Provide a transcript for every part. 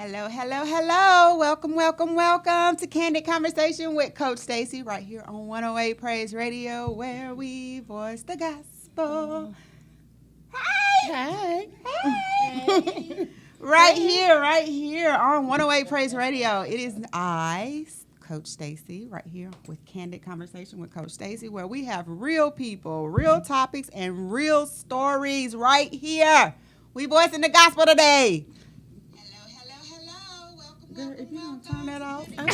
Hello, hello, hello. Welcome, welcome, welcome to Candid Conversation with Coach Stacy right here on 108 Praise Radio where we voice the gospel. Hey. Hey. Right here on 108 Praise Radio. It is I, Coach Stacy, right here with Candid Conversation with Coach Stacy, where we have real people, real topics, and real stories right here. We voicing the gospel today. Hello. Welcome, if you don't turn that off. I'm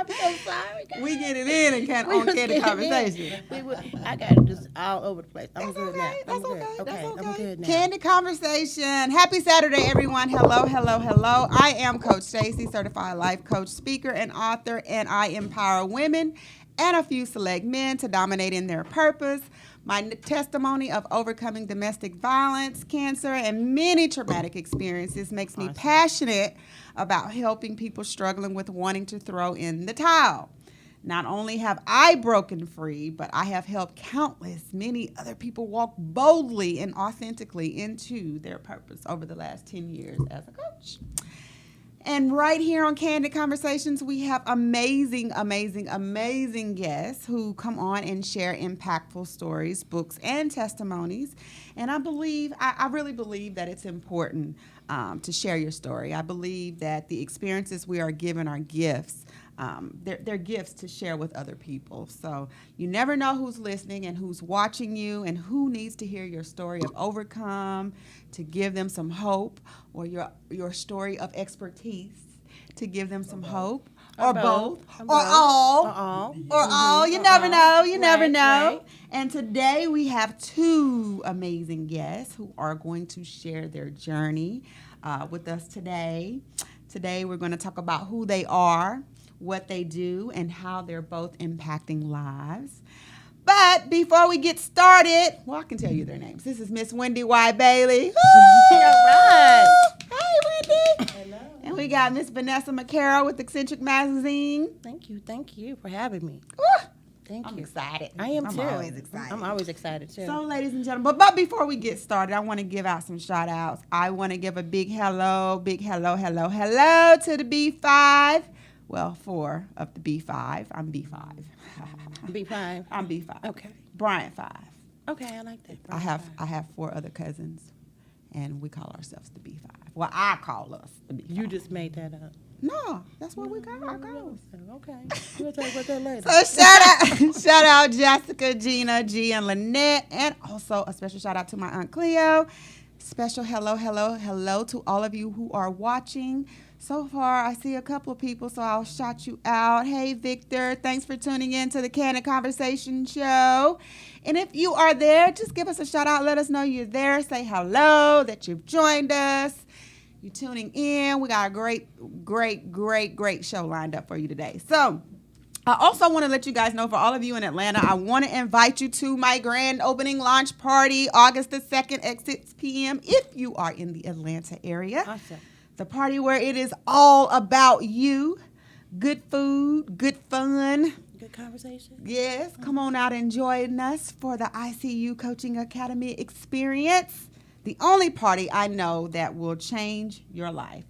so sorry. We get it in and on Candid Conversation. I got it just all over the place. I'm good now. That's okay. I'm good now. Candid Conversation. Happy Saturday, everyone. Hello. I am Coach Stacy, certified life coach, speaker, and author, and I empower women and a few select men to dominate in their purpose. My testimony of overcoming domestic violence, cancer, and many traumatic experiences makes me passionate about helping people struggling with wanting to throw in the towel. Not only have I broken free, but I have helped many other people walk boldly and authentically into their purpose over the last 10 years as a coach. And right here on Candid Conversations, we have amazing guests who come on and share impactful stories, books, and testimonies. And I really believe that it's important to share your story. I believe that the experiences we are given are gifts. They're gifts to share with other people. So you never know who's listening and who's watching you and who needs to hear your story of overcome, to give them some hope, or your story of expertise to give them some hope, or both, or all. You never know. You never know. Right. And today we have two amazing guests who are going to share their journey with us today. Today we're going to talk about who they are, what they do, and how they're both impacting lives. But before we get started, I can tell you their names. This is Miss Wendy Y. Bailey. All right. Hey, Wendy. Hello. And we got Miss Vanessa McCarroll with Eccentric Magazine. Thank you for having me. Thank you. I'm excited. I am too. I'm always excited too. So, ladies and gentlemen, but before we get started, I want to give out some shout outs. I want to give a big hello to the B5. Well, 4 of the B5. I'm B5. B5. I'm B5. Okay. Bryant 5. Okay, I like that. I have 4 other cousins, and we call ourselves the B5. Well, I call us the B5. You just made that up. No, that's what we call our girls. Okay. We'll talk about that later. So shout out Jessica, Gina, G, and Lynette, and also a special shout out to my Aunt Cleo. Special hello to all of you who are watching. So far, I see a couple of people, so I'll shout you out. Hey, Victor, thanks for tuning in to the Candid Conversation show. And if you are there, just give us a shout out. Let us know you're there. Say hello, that you've joined us. You're tuning in. We got a great show lined up for you today. So I also want to let you guys know, for all of you in Atlanta, I want to invite you to my grand opening launch party, August the 2nd at 6 p.m. if you are in the Atlanta area. Awesome. The party where it is all about you. Good food, good fun. Good conversation. Yes, come on out and join us for the ICU Coaching Academy experience. The only party I know that will change your life.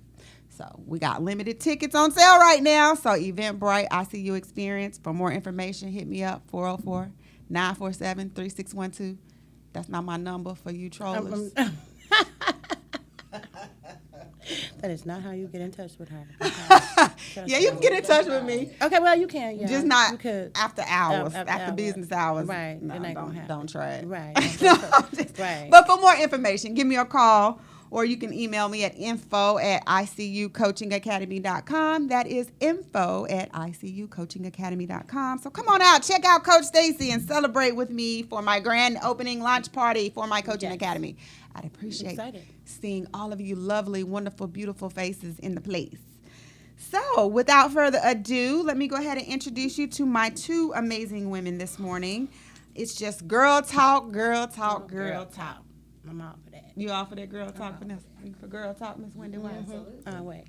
So we got limited tickets on sale right now. So Eventbrite ICU Experience. For more information, hit me up, 404-947-3612. That's not my number for you trollers. That is not how you get in touch with her. Okay. Yeah, you can get in touch with me. Okay, well, you can, yeah. Just not you could. after hours, After after business hours. Right. No, It ain't gonna happen. don't try it. Right. Right. But for more information, give me a call, or you can email me at info@icucoachingacademy.com. That is info@icucoachingacademy.com. So come on out, check out Coach Stacy, and celebrate with me for my grand opening launch party for my coaching academy. I'd appreciate seeing all of you lovely, wonderful, beautiful faces in the place. So without further ado, let me go ahead and introduce you to my 2 amazing women this morning. It's just girl talk. I'm all for that. You all for that girl talk, Vanessa? You for girl talk, Miss Wendy White? Oh, wait.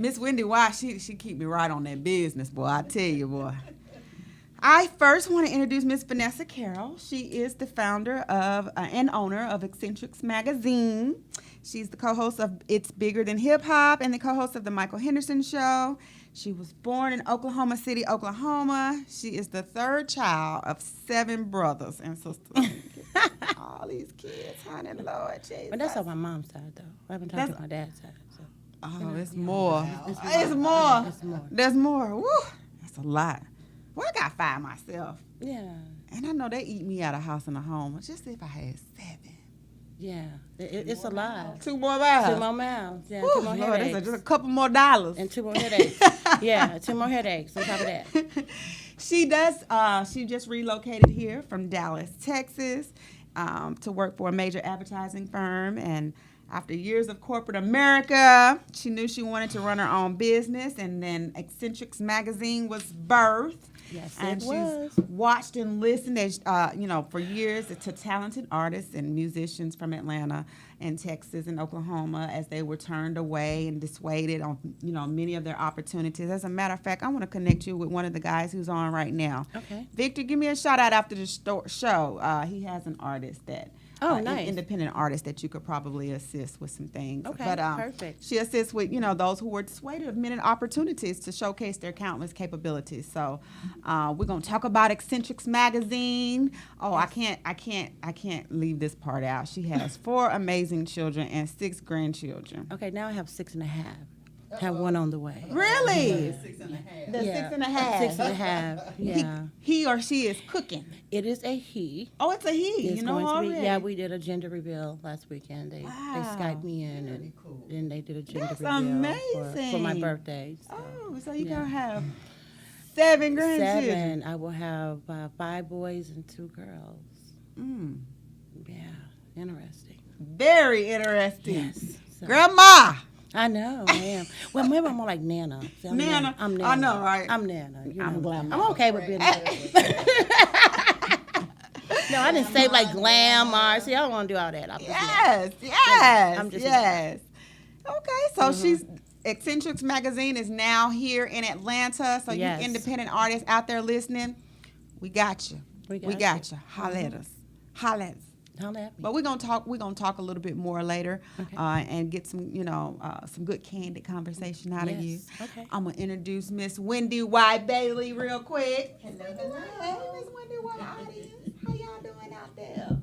Miss Wendy White, she keep me right on that business, boy. I tell you, boy. I first want to introduce Miss Vanessa Carroll. She is the founder of and owner of Eccentrics Magazine. She's the co-host of It's Bigger Than Hip Hop and the co-host of The Michael Henderson Show. She was born in Oklahoma City, Oklahoma. She is the third child of 7 brothers and sisters. All these kids, honey, Lord Jesus. But that's on my mom's side, though. I haven't talked to my dad's side. So. Oh, it's more. It's more. There's more. Woo, that's a lot. Well, I got 5 myself. Yeah. And I know they eat me out of house and a home. Just if I had 7. Yeah. It's a lot. 2 more mouths. 2 more mouths. Yeah. Woo, 2 more Lord, headaches. that's just a couple more dollars. And 2 more headaches. Yeah. 2 more headaches on top of that. She just relocated here from Dallas, Texas, to work for a major advertising firm. And after years of corporate America, she knew she wanted to run her own business. And then Eccentrics Magazine was birthed. Yes, and it was. she's watched and listened, as, for years to talented artists and musicians from Atlanta and Texas and Oklahoma as they were turned away and dissuaded on, many of their opportunities. As a matter of fact, I want to connect you with one of the guys who's on right now. Okay. Victor, give me a shout out after the show. He has an artist that. Nice. Independent artist that you could probably assist with some things. Okay, but, perfect. She assists with, those who were dissuaded of many opportunities to showcase their countless capabilities. So we're going to talk about Eccentrics Magazine. Oh, yes. I can't leave this part out. She has 4 amazing children and 6 grandchildren. Okay, now I have 6.5. Have 1 on the way. Really? 6.5. The 6.5. 6.5. Yeah. He or she is cooking. It is a he. Oh, it's a he. It's going to already. be, yeah, we did a gender reveal last weekend. They Skyped me in and then they did a gender That's reveal amazing. for my birthday. So you're going to have 7 grandchildren. 7. I will have 5 boys and 2 girls. Yeah, interesting. Very interesting. Yes. So. Grandma. I know, I am. Well, maybe I'm more like Nana. See, Nana. I'm Nana. I know, right? I'm Nana. I'm Glam. I'm okay with being Nana. No, I didn't say like glamour. See, I don't want to do all that. Yes. Okay, so she's Eccentrics Magazine is now here in Atlanta. So you independent artists out there listening, we got you. We got you. Holla at us. Holla at us. But we're gonna talk a little bit more later, and get some some good candid conversation out of you. Okay. I'm gonna introduce Miss Wendy Y. Bailey real quick. Hello. Hey, Miss Wendy Y. audience. How y'all doing out there?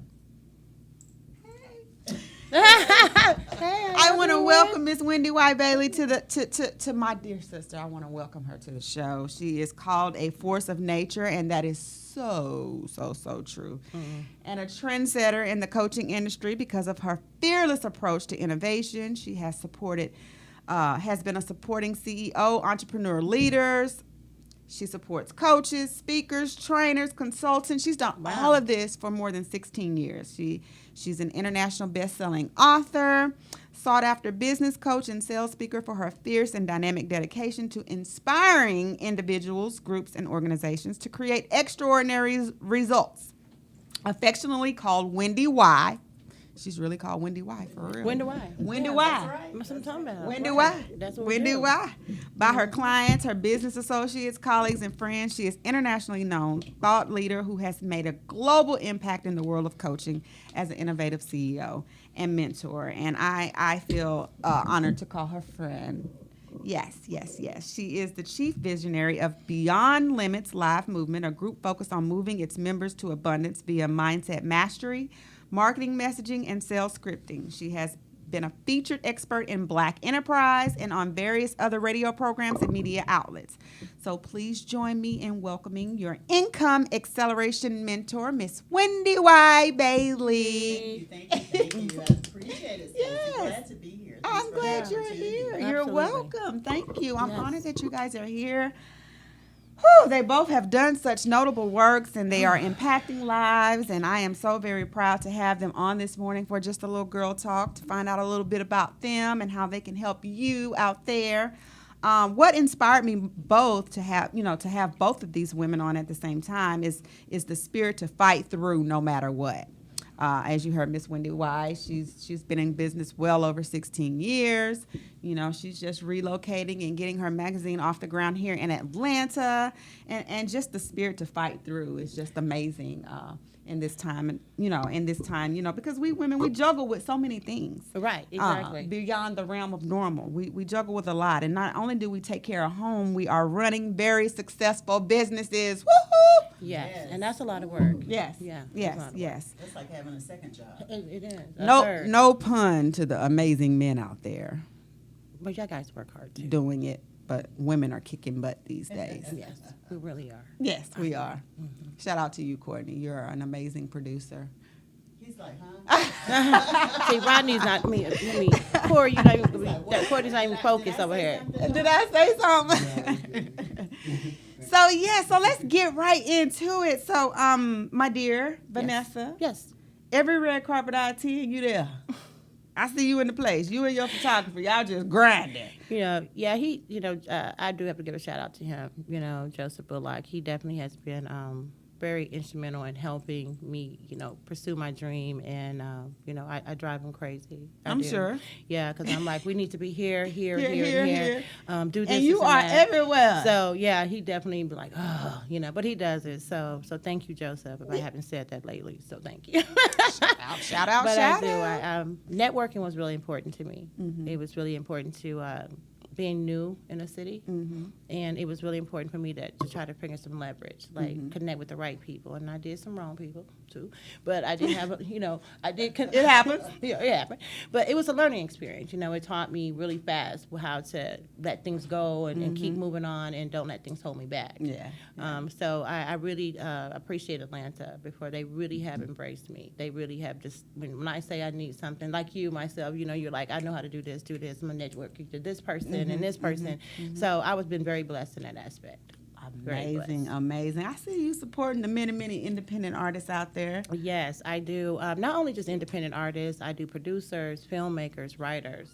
Hey. I want to welcome Miss Wendy Y. Bailey to my dear sister. I want to welcome her to the show. She is called a force of nature, and that is so true. And a trendsetter in the coaching industry because of her fearless approach to innovation. She has been a supporting CEO, entrepreneur leaders. She supports coaches, speakers, trainers, consultants. She's done all of this for more than 16 years. She's an international best-selling author, sought-after business coach and sales speaker for her fierce and dynamic dedication to inspiring individuals, groups, and organizations to create extraordinary results. Affectionately called Wendy Y. She's really called Wendy Y for real. Wendy Y. Wendy Y. That's right. That's what I'm talking about. Wendy Y. That's what Wendy we do. Y. By her clients, her business associates, colleagues, and friends, she is internationally known thought leader who has made a global impact in the world of coaching as an innovative CEO and mentor. And I feel honored to call her friend. Yes. She is the chief visionary of Beyond Limits Live Movement, a group focused on moving its members to abundance via mindset mastery, marketing messaging, and sales scripting. She has been a featured expert in Black Enterprise and on various other radio programs and media outlets. So please join me in welcoming your income acceleration mentor, Miss Wendy Y. Bailey. Thank you. I appreciate it. Yes. Glad to be here. I'm glad you're here. Absolutely. You're welcome. Thank you. I'm honored that you guys are here. Whew, they both have done such notable works, and they are impacting lives, and I am so very proud to have them on this morning for just a little girl talk to find out a little bit about them and how they can help you out there. What inspired me both to have both of these women on at the same time is the spirit to fight through no matter what. As you heard, Miss Wendy Wise, she's been in business well over 16 years. You know, she's just relocating and getting her magazine off the ground here in Atlanta, and just the spirit to fight through is just amazing. In this time, because we women, we juggle with so many things. Right, exactly. Beyond the realm of normal. We juggle with a lot. And not only do we take care of home, we are running very successful businesses. Woohoo! Yes, and that's a lot of work. Yes. Yeah. Yes. That's like having a second job. It is. No pun to the amazing men out there But y'all guys work hard too. doing it. But women are kicking butt these days. Yes, we really are. Yes, we are. Shout out to you, Courtney. You're an amazing producer. He's like, huh? See, Rodney's not me. Corey, Courtney's not even focused over here. Did I say something? So let's get right into it. So, my dear Vanessa, Yes. every red carpet I attend, you there. I see you in the place. You and your photographer, y'all just grinding. I do have to give a shout out to him. Joseph Bullock. He definitely has been very instrumental in helping me, pursue my dream. And, I drive him crazy. I'm sure. Yeah, because I'm like, we need to be here. Do this, And you this, are that. everywhere. So, yeah, he definitely be like, but he does it. So thank you, Joseph, if I haven't said that lately. So thank you. Shout out. Networking was really important to me. It was really important to being new in a city, and it was really important for me to try to bring some leverage, like connect with the right people. And I did some wrong people too, but I did have, It happens. Yeah, it happened. But it was a learning experience. It taught me really fast how to let things go and keep moving on and don't let things hold me back. Yeah. So I really appreciate Atlanta before they really have embraced me. They really have just, when I say I need something, like you, myself, you're like, I know how to do this. I'm a networker to this person and this person. So I was been very blessed in that aspect. Amazing. I see you supporting the many independent artists out there. Yes, I do. Not only just independent artists, I do producers, filmmakers, writers,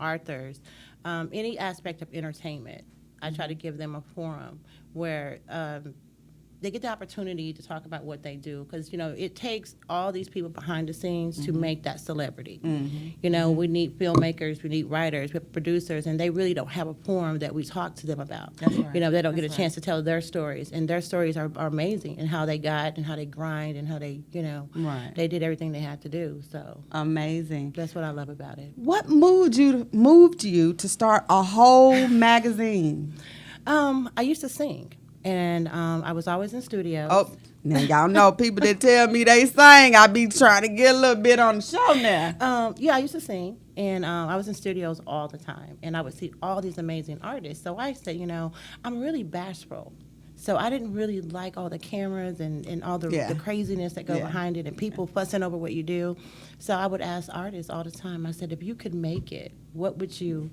authors, any aspect of entertainment. I try to give them a forum where they get the opportunity to talk about what they do, because it takes all these people behind the scenes to make that celebrity. We need filmmakers, we need writers, we have producers, and they really don't have a forum that we talk to them about. That's right. They don't get a chance to tell their stories, and their stories are amazing, and how they got and how they grind and how they Right. they did everything they had to do. So Amazing. that's what I love about it. What moved you to start a whole magazine? I used to sing. And I was always in studios. Oh, now y'all know people that tell me they sing. I be trying to get a little bit on the show now. I used to sing, and I was in studios all the time, and I would see all these amazing artists. So I said, I'm really bashful. So I didn't really like all the cameras and all the craziness that go behind it and people fussing over what you do. So I would ask artists all the time, I said, if you could make it, what would you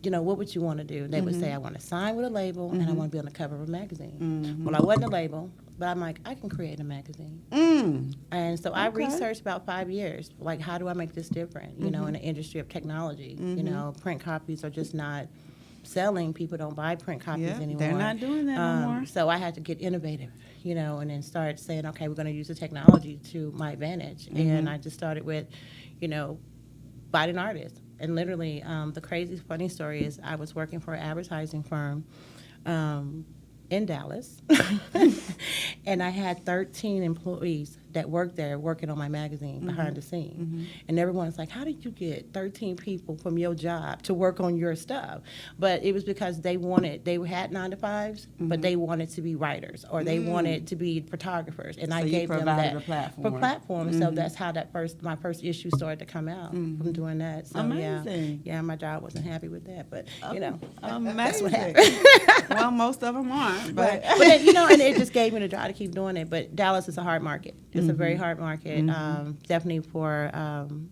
want to do? They would say, I want to sign with a label and I want to be on the cover of a magazine. Well, I wasn't a label, but I'm like, I can create a magazine. And so I researched about 5 years, like, how do I make this different, in the industry of technology? Print copies are just not selling. People don't buy print copies anymore. They're not doing that no more. So I had to get innovative, and then start saying, okay, we're going to use the technology to my advantage. And I just started with, finding artists. And literally, the crazy, funny story is I was working for an advertising firm in Dallas, and I had 13 employees that worked there working on my magazine behind the scenes. And everyone's like, how did you get 13 people from your job to work on your stuff? But it was because they had 9-to-5s, but they wanted to be writers, or they wanted to be photographers. And I gave them that platform. So that's how my first issue started to come out from doing that. So Amazing. Yeah, my job wasn't happy with that, but Amazing. that's what happened. Well, most of them aren't, but then, and it just gave me the drive to keep doing it. But Dallas is a hard market. It's a very hard market, definitely for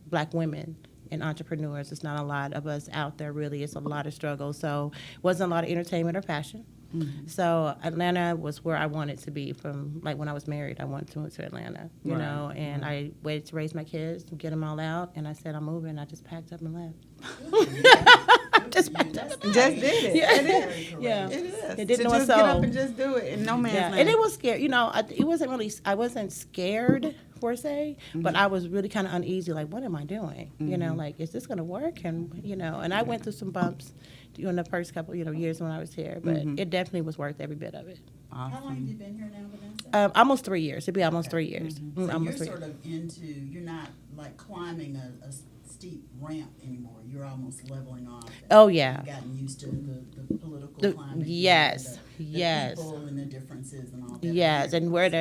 Black women and entrepreneurs. It's not a lot of us out there, really. It's a lot of struggle. So it wasn't a lot of entertainment or fashion. So Atlanta was where I wanted to be from, like, when I was married. I wanted to move to Atlanta, and I waited to raise my kids, get them all out, and I said, I'm moving. I just packed up and left. Just did it. Yeah, it is. Yeah, it is. It didn't just know get up and just do it, and no man's land. And it was scary. It wasn't really. I wasn't scared per se, but I was really kind of uneasy, like, what am I doing? You know, like, is this going to work? And, you know, and I went through some bumps during the first couple, you know, years when I was here, but it definitely was worth every bit of it. How long have you been here now, Vanessa? Almost 3 years. It'd be almost 3 years. So Almost you're 3 sort of you're not like climbing a steep ramp anymore. You're almost leveling off. Oh, yeah. You've gotten used to the political The- climate. yes, the yes. people and the differences and all that. Yes, and what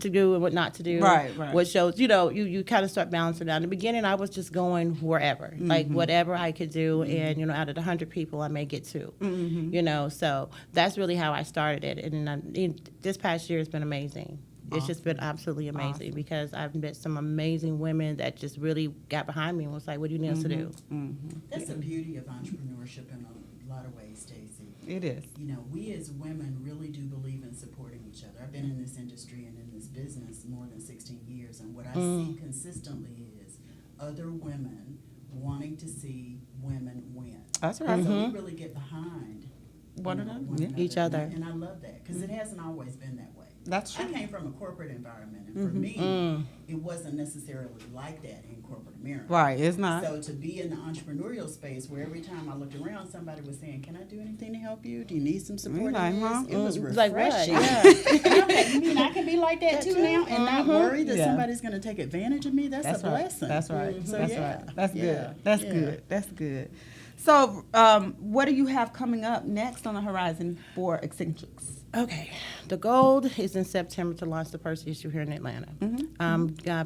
to do and what not to do. Right. What shows, you know, you kind of start balancing out. In the beginning, I was just going wherever, like whatever I could do, and, you know, out of the 100 people, I may get 2, you know, so that's really how I started it. And this past year has been amazing. It's just been absolutely amazing because I've met some amazing women that just really got behind me and was like, what do you need us to do? That's the beauty of entrepreneurship in a lot of ways, Stacy. It is. You know, we as women really do believe in supporting each other. I've been in this industry and in this business more than 16 years, and what I see consistently is other women wanting to see women win. That's right. So we really get behind One another. Yeah. Each other. And I love that because it hasn't always been that way. That's true. I came from a corporate environment, and for me, it wasn't necessarily like that in corporate America. Right, it's not. So to be in the entrepreneurial space where every time I looked around, somebody was saying, "Can I do anything to help you? Do you need some support?" like, in this?" huh? It was Like what? refreshing. Yeah. And I'm like, you mean I can be like that too now and not worry that Yeah. somebody's going to take advantage of me? That's a right. blessing. That's right. So That's yeah. right. That's Yeah. good. That's Yeah. good. That's good. So, what do you have coming up next on the horizon for Eccentrics? Okay, the goal is in September to launch the first issue here in Atlanta.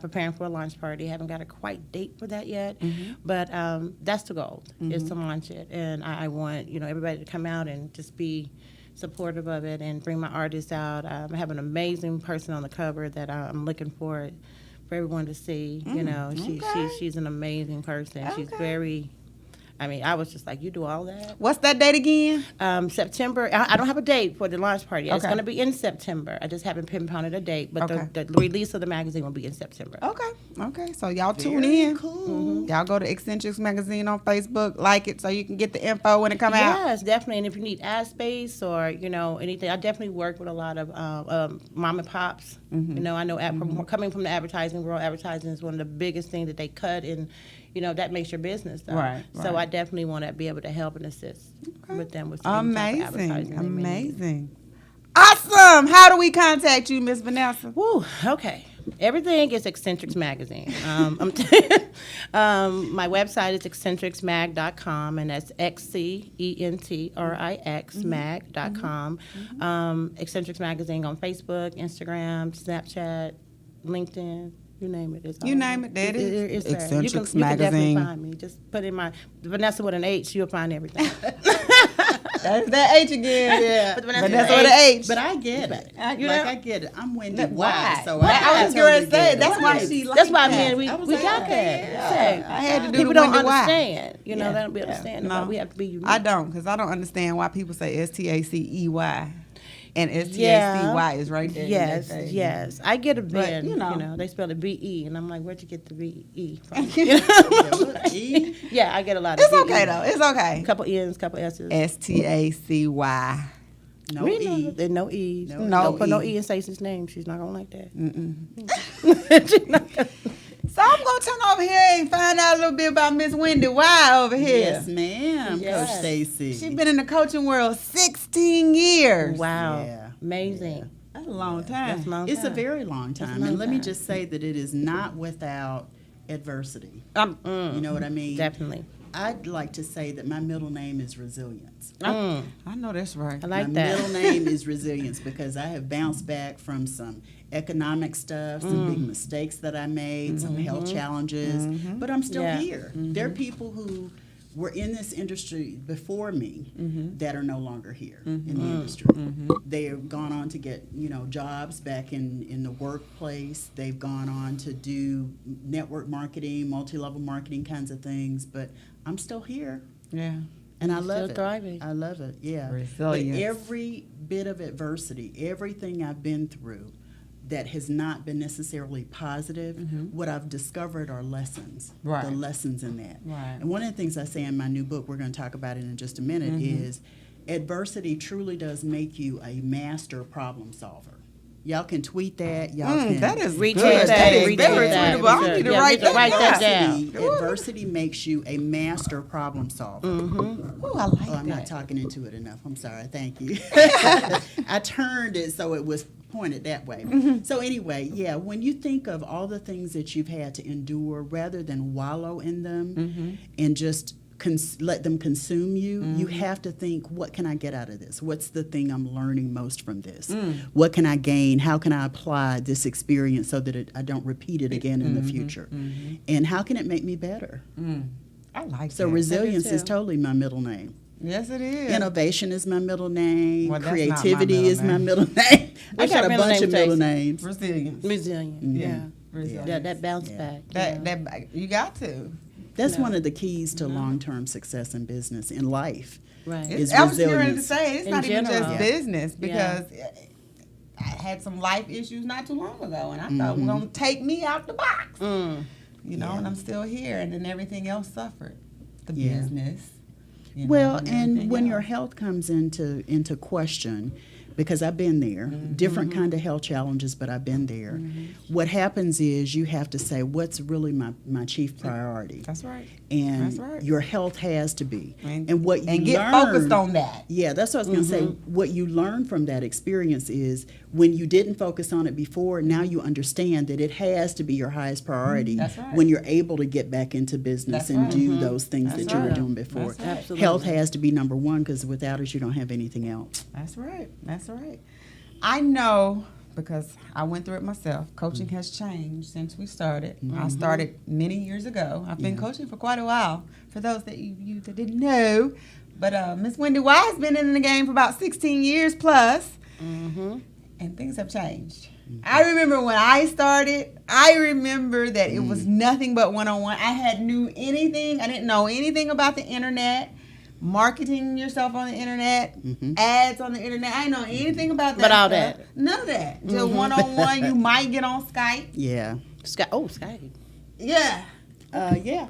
Preparing for a launch party. Haven't got a quite date for that yet, but that's the goal is to launch it. And I want everybody to come out and just be supportive of it and bring my artists out. I have an amazing person on the cover that I'm looking for everyone to see. She's an amazing person. She's very. I was just like, you do all that? What's that date again? September. I don't have a date for the launch party. It's Okay. going to be in September. I just haven't pinpointed a date, but Okay. the release of the magazine will be in September. Okay. So y'all tune Very in. cool. Y'all go to Eccentrics Magazine on Facebook, like it, so you can get the info when it come out. Yes, definitely. And if you need ad space or anything, I definitely work with a lot of mom and pops. I know coming from the advertising world, advertising is one of the biggest things that they cut, and that makes your business. Though. Right, So right. I definitely want to be able to help and assist with them with any type of advertising. they may need. Amazing. Awesome. How do we contact you, Miss Vanessa? Woo, okay. Everything is Eccentrics Magazine. My website is eccentricsmag.com, and that's XCENTRIX mag.com. Eccentrics Magazine on Facebook, Instagram, Snapchat, LinkedIn. You name it. It's You all name it, that is it's there. Eccentrics you can definitely Magazine. find me. Just put in my Vanessa with an H, you'll find everything. That's that H again. Yeah. But Vanessa with an H. But I get it. You Like, know? I get it. I'm Wendy Why? Why? So Why? I was totally going to say, get it. that's why Right. she liked That's why that. man, we I was got like, that. okay, Yeah. I had to do People the don't Wendy Why. understand. They don't be Yeah. understanding. No. We have to be unique. I don't, because I don't understand why people say STACEY. And STACY is right there. in that Yes, thing. yes. I get a bin. you know. They spell it BE, and I'm like, where'd you get the BE from? Yeah, what? E? Yeah, I get a lot of It's BE. okay, though. It's okay. Couple N's, couple S's. STACY. No We know E. there's no E's. No Don't put no E. E in Stacey's name. She's not gonna like that. So I'm going to turn over here and find out a little bit about Miss Wendy Y over here. Yes, ma'am, Yes. Coach Stacy. She's been in the coaching world 16 years. Wow, Yeah. amazing. That's a long time. That's a long It's a time. very long That's a time. long And let me time. just say that it is not without adversity. You know what I mean? Definitely. I'd like to say that my middle name is Resilience. I know that's right. I like My that. middle name is Resilience because I have bounced back from some economic stuff, some big mistakes that I made, some health challenges, but I'm still Yeah. here. There are people who were in this industry before me that are no longer here in the industry. They have gone on to get jobs back in the workplace. They've gone on to do network marketing, multi-level marketing kinds of things, but I'm still here. Yeah. And I love Still it. thriving. I love it, yeah. Resilience. But every bit of adversity, everything I've been through that has not been necessarily positive, what I've discovered are lessons. Right. The lessons in that. Right. And one of the things I say in my new book, we're going to talk about it in just a minute, is adversity truly does make you a master problem solver. Y'all can tweet that. Y'all can. That is Retweet good. that, That is retweet very that. tweetable. I need to Yeah, write that down. Adversity makes you a master problem solver. Ooh, I like I'm that. not talking into it enough. I'm sorry. Thank you. I turned it so it was pointed that way. So anyway, yeah, when you think of all the things that you've had to endure, rather than wallow in them and just let them consume you, you have to think, what can I get out of this? What's the thing I'm learning most from this? What can I gain? How can I apply this experience so that I don't repeat it again in the future? And how can it make me better? I like So that. resilience is too. totally my middle name. Yes, it is. Innovation is my middle name. Well, that's not my Creativity middle is my name. middle name. I What's got your a middle bunch name, of middle Stacy? names. Resilience. Resilient. Yeah. Resilience. Yeah, that bounce back. That you got to. That's one of the keys to long-term success in business, in life. Right. Is I was hearing to resilience. say it's In not even general. just Yeah. business because I had some life issues not too long ago, and I thought it was gonna take me out the box. You know, and I'm still here, and then everything else suffered. The Yeah. business. You know, Well, everything and when your else. health comes into question, because I've been there, different kind of health challenges, but I've been there. What happens is you have to say, what's really my chief priority? That's right. And That's right. your health has to be. And- And what you and get learn, focused on that. Yeah, that's what I was going to say. What you learn from that experience is when you didn't focus on it before, now you understand that it has to be your highest priority. That's right. When you're able to get back into business That's and right. do those things That's that you were right. doing before. That's right. Absolutely. Health has to be number one, because without it, you don't have anything else. That's right. That's right. I know because I went through it myself. Coaching has changed since we started. I started many years ago. I've been coaching for quite a while. For those that you that didn't know, but Miss Wendy Wise been in the game for about 16 years plus, and things have changed. I remember when I started. I remember that it was nothing but one-on-one. I didn't know anything about the internet. Marketing yourself on the internet, ads on the internet. I didn't know anything about that. But all stuff. that. None of that. Just one-on-one. You might get on Skype. Yeah. Skype. Yeah. Yeah.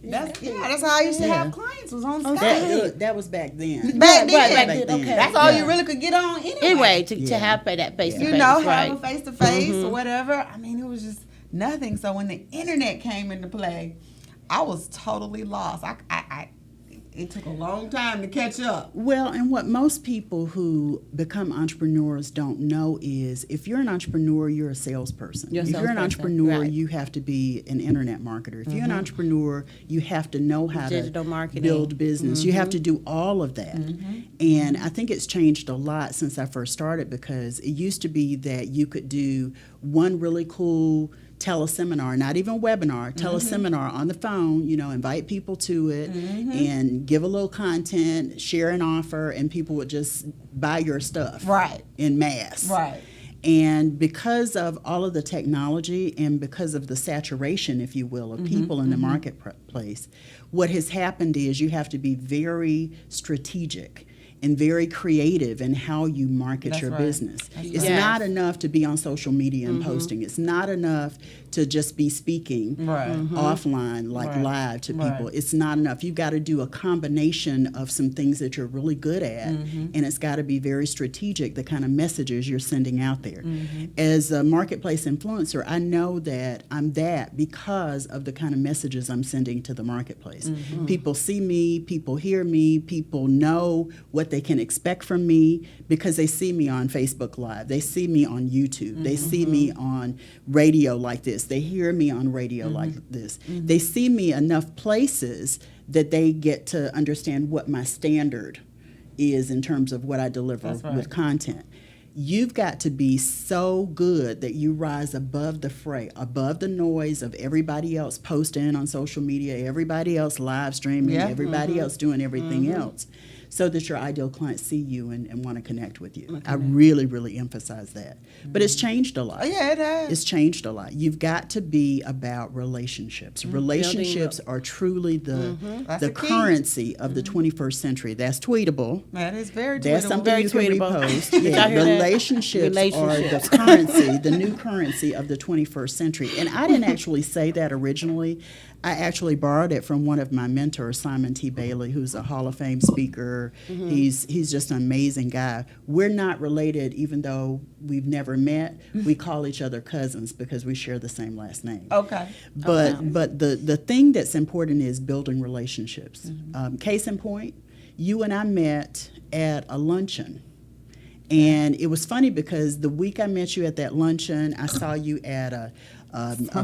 That's how I used to have clients, was on Skype. That was back then. Back then. Back then, okay. That's all Yeah. you really could get on anyway. Anyway, to Yeah. have that face to face, You know, right? have a face-to-face or whatever. I mean, it was just nothing. So when the internet came into play, I was totally lost. It took a long time to catch up. Well, and what most people who become entrepreneurs don't know is if you're an entrepreneur, you're a salesperson. You're a If you're an salesperson, entrepreneur, right. you have to be an internet marketer. If you're an entrepreneur, you have to know how Digital to marketing. build business. You have to do all of that. And I think it's changed a lot since I first started, because it used to be that you could do one really cool teleseminar, not even webinar, teleseminar on the phone, invite people to it and give a little content, share an offer, and people would just buy your stuff Right. in mass. Right. And because of all of the technology and because of the saturation, if you will, of people in the marketplace, what has happened is you have to be very strategic and very creative in how you market That's your right. business. That's It's right. Yes. not enough to be on social media and posting. It's not enough to just be speaking Right. offline, like Right. live to people. Right. It's not enough. You've got to do a combination of some things that you're really good at, and it's got to be very strategic, the kind of messages you're sending out there. As a marketplace influencer, I know that I'm that because of the kind of messages I'm sending to the marketplace. People see me, people hear me, people know what they can expect from me because they see me on Facebook Live. They see me on YouTube. They see me on radio like this. They hear me on radio like this. They see me enough places that they get to understand what my standard is in terms of what I deliver That's right. with content. You've got to be so good that you rise above the fray, above the noise of everybody else posting on social media, everybody else live streaming, Yeah. everybody else doing everything else, so that your ideal clients see you and want to connect with you. I really, really emphasize that. But it's changed a lot. Oh, yeah, it has. It's changed a lot. You've got to be about relationships. Relationships are truly That's the the key. currency of the 21st century. That's tweetable. That is very That's tweetable. something Very you can tweetable. repost. Did y'all hear that? Relationships are Relationships. the currency, the new currency of the 21st century. And I didn't actually say that originally. I actually borrowed it from one of my mentors, Simon T. Bailey, who's a Hall of Fame speaker speaker. He's just an amazing guy. We're not related, even though we've never met. We call each other cousins because we share the same last name. Okay. But the thing that's important is building relationships. Case in point, you and I met at a luncheon. And it was funny because the week I met you at that luncheon, I saw you at a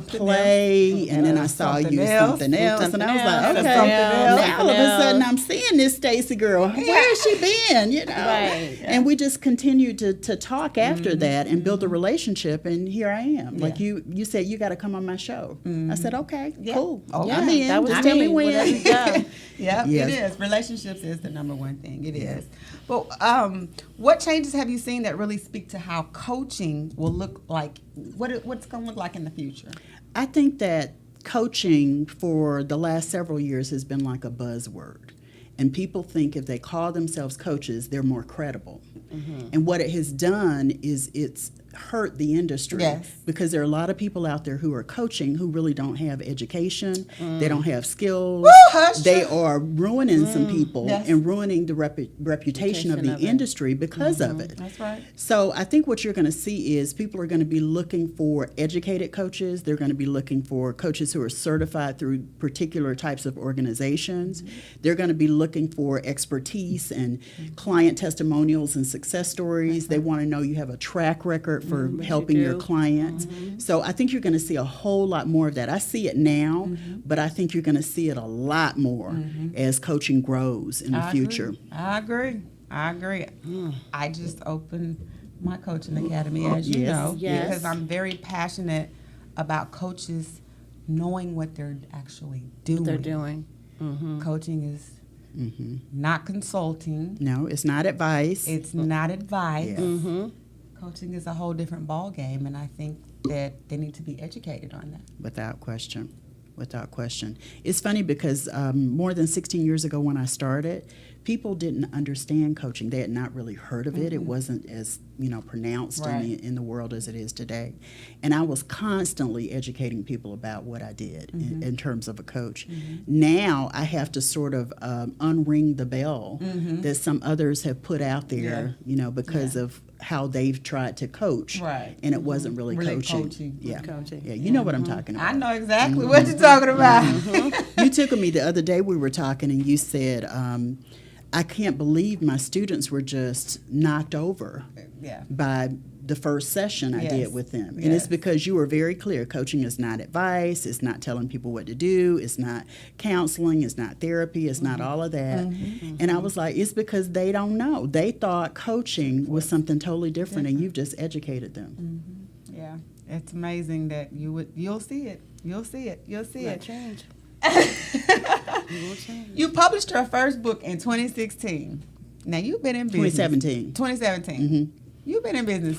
play, and then I saw you something else, and I was like, okay, now all of a sudden I'm seeing this Stacy girl. Where has she been? You know, Right. And we just continued to talk after that and build a relationship, and here I am. Like you said, you got to come on my show. I said, okay, cool. I'm in. That was Just tell me when. Yeah, Yes. it is. Relationships is the number one thing. It is. But what changes have you seen that really speak to how coaching will look like? What's going to look like in the future? I think that coaching for the last several years has been like a buzzword. And people think if they call themselves coaches, they're more credible. And what it has done is it's hurt the industry. Yes. Because there are a lot of people out there who are coaching who really don't have education. They don't have skills. Woo, hush. They are ruining some people Yes. and ruining the reputation of the industry because of it. That's right. So I think what you're going to see is people are going to be looking for educated coaches. They're going to be looking for coaches who are certified through particular types of organizations. They're going to be looking for expertise and client testimonials and success stories. They want to know you have a track record for helping your clients. So I think you're going to see a whole lot more of that. I see it now, but I think you're going to see it a lot more as coaching grows in the future. I agree. I just opened my coaching academy, as you know, because I'm very passionate about coaches knowing what they're actually doing. Coaching is not consulting. No, it's not advice. It's not advice. Yes. Coaching is a whole different ball game, and I think that they need to be educated on that. Without question. It's funny because more than 16 years ago when I started, people didn't understand coaching. They had not really heard of it. It wasn't as pronounced in the world as it is today. And I was constantly educating people about what I did in terms of a coach. Now I have to sort of unring the bell that some others have put out there, because of how they've tried to coach, and it wasn't really coaching. Yeah, you know what I'm talking about. I know exactly what you're talking about. You took me the other day. We were talking, and you said, "I can't believe my students were just knocked over by the first session I did with them." And it's because you were very clear. Coaching is not advice. It's not telling people what to do. It's not counseling. It's not therapy. It's not all of that. And I was like, it's because they don't know. They thought coaching was something totally different, and you've just educated them. Yeah, it's amazing that you'll see it. You'll see it. Change. You published your first book in 2016. Now you've been in business. 2017. You've been in business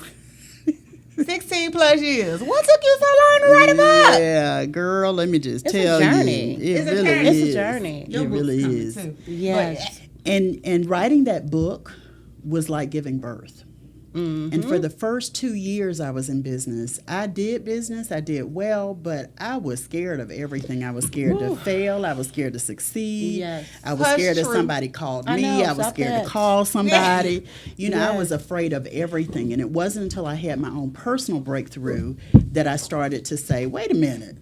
16 plus years. What took you so long to write a book? Yeah, girl, let me just tell a journey. you. It's a journey. It's a journey. Your It book's really coming is. too. Yes. And writing that book was like giving birth. And for the first 2 years I was in business, I did well, but I was scared of everything. I was scared to fail. I was scared to succeed. Yes. I was scared that somebody called me. know, I was stop scared that. to call somebody. I was Yes. afraid of everything. And it wasn't until I had my own personal breakthrough that I started to say, wait a minute.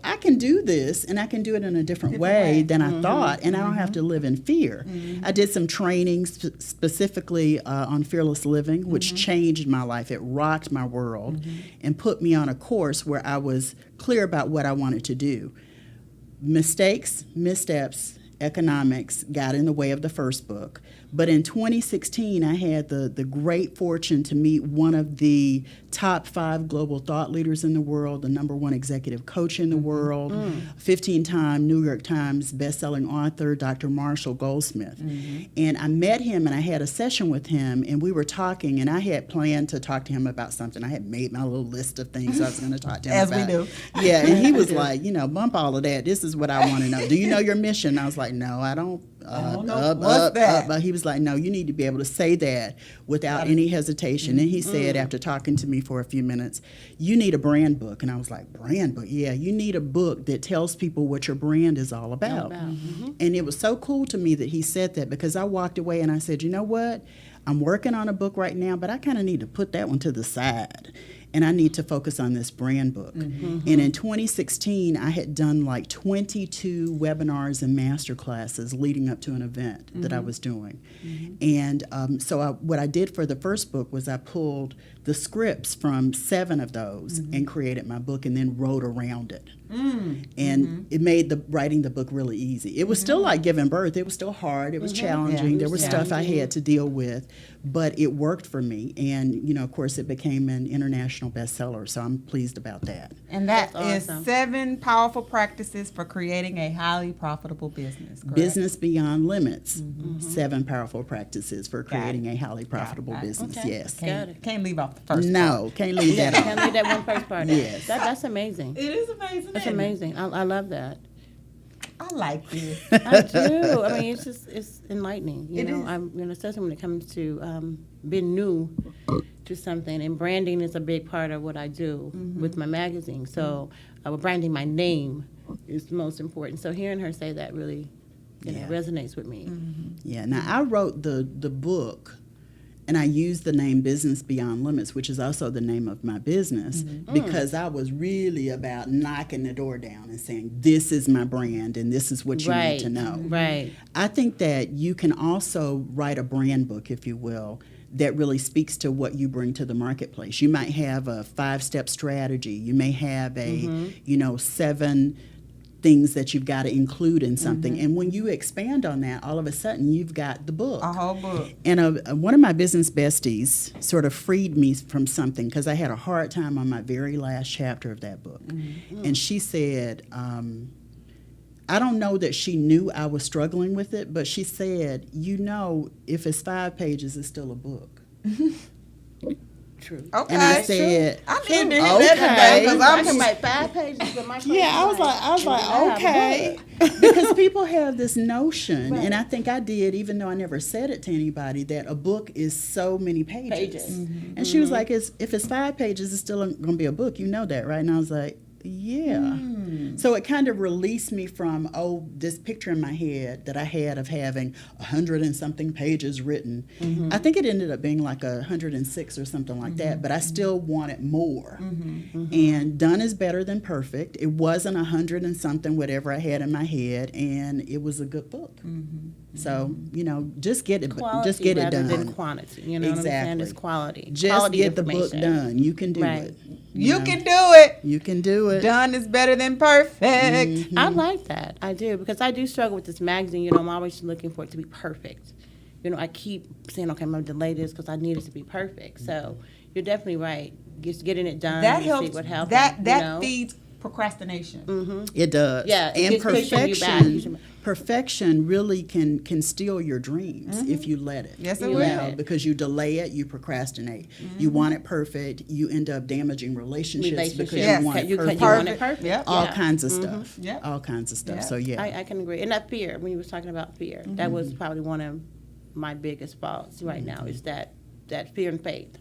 I can do this, and I can do it in a different way than I thought, and I don't have to live in fear. I did some training specifically on fearless living, which changed my life. It rocked my world and put me on a course where I was clear about what I wanted to do. Mistakes, missteps, economics got in the way of the first book. But in 2016, I had the great fortune to meet one of the top 5 global thought leaders in the world, the #1 executive coach in the world, 15-time New York Times bestselling author, Dr. Marshall Goldsmith. And I met him, and I had a session with him, and we were talking, and I had planned to talk to him about something. I had made my little list of things I was going to talk to him about. As we do. Yeah, and he was like, bump all of that. This is what I want to know. Do you know your mission? I was like, like, no, I don't. What's that? But he was like, no, you need to be able to say that without any hesitation. And he said, after talking to me for a few minutes, you need a brand book. And I was like, brand book? Yeah, you need a book that tells people what your brand is all about. And it was so cool to me that he said that, because I walked away and I said, you know what? I'm working on a book right now, but I kind of need to put that one to the side. And I need to focus on this brand book. And in 2016, I had done like 22 webinars and master classes leading up to an event that I was doing. And so what I did for the first book was I pulled the scripts from 7 of those and created my book, and then wrote around it. And it made writing the book really easy. It was still like giving birth. It was still hard. It was challenging. There was stuff I had to deal with, but it worked for me. And, you know, of course, it became an international bestseller, so I'm pleased about that. And that That's is awesome. 7 powerful practices for creating a highly profitable business. Correct? Business Beyond Limits, 7 powerful practices for creating a highly profitable Got it. business. Okay. Yes. Got it. Can't leave off the first part. No, can't leave that off. Can't leave that one first part. Yes. That's amazing. It is amazing. That's isn't it? amazing. I love that. I like this. I do. I mean, it's enlightening. You It know, is. especially when it comes to being new to something, and branding is a big part of what I do with my magazine. So, branding my name is the most important. So, hearing her say that really, resonates with me. Yeah. Now, I wrote the book, and I used the name Business Beyond Limits, which is also the name of my business, because I was really about knocking the door down and saying, this is my brand and this is what you need to know. Right. I think that you can also write a brand book, if you will, that really speaks to what you bring to the marketplace. You might have a 5-step strategy. You may have a, 7 things that you've got to include in something. And when you expand on that, all of a sudden you've got the book. A whole book. And one of my business besties sort of freed me from something, because I had a hard time on my very last chapter of that book. And she said, I don't know that she knew I was struggling with it, but she said, if it's 5 pages, it's still a book. True. Okay. And I said, I need to hear okay. that today, 'cause I I'm can write 5 pages with my yeah, I was like, okay. Because people have this notion, and I think I did, even though I never said it to anybody, that a book is so many pages. And she was like, if it's 5 pages, it's still going to be a book. You know that, right? And I was like, yeah. So it kind of released me from, this picture in my head that I had of having 100 and something pages written. I think it ended up being like 106 or something like that, but I still wanted more. And done is better than perfect. It wasn't 100 and something, whatever I had in my head, and it was a good book. So, just get it, Quality just get it rather done. than quantity. You know what I'm saying? It's quality. Just quality get the book information. done. You can do Right. it. You can do it. You can do it. Done is better than perfect. I like that. I do, because I do struggle with this magazine. I'm always looking for it to be perfect. I keep saying, okay, I'm going to delay this because I need it to be perfect. So you're definitely right. Just getting it done. That and helps. See what happens, That feeds procrastination. It does. Yeah, and it's pushing you back. perfection really can steal your dreams if you let it. Yes, it You will. let it. Because you delay it, you procrastinate. You want it perfect, you end up damaging relationships because Yes. you want it You perfect. want it perfect. Yep. All Yeah. kinds of stuff. Yep. All kinds of stuff. Yep. So yeah. I can agree. And that fear, when you was talking about fear, that was probably one of my biggest faults right now, is that fear and faith.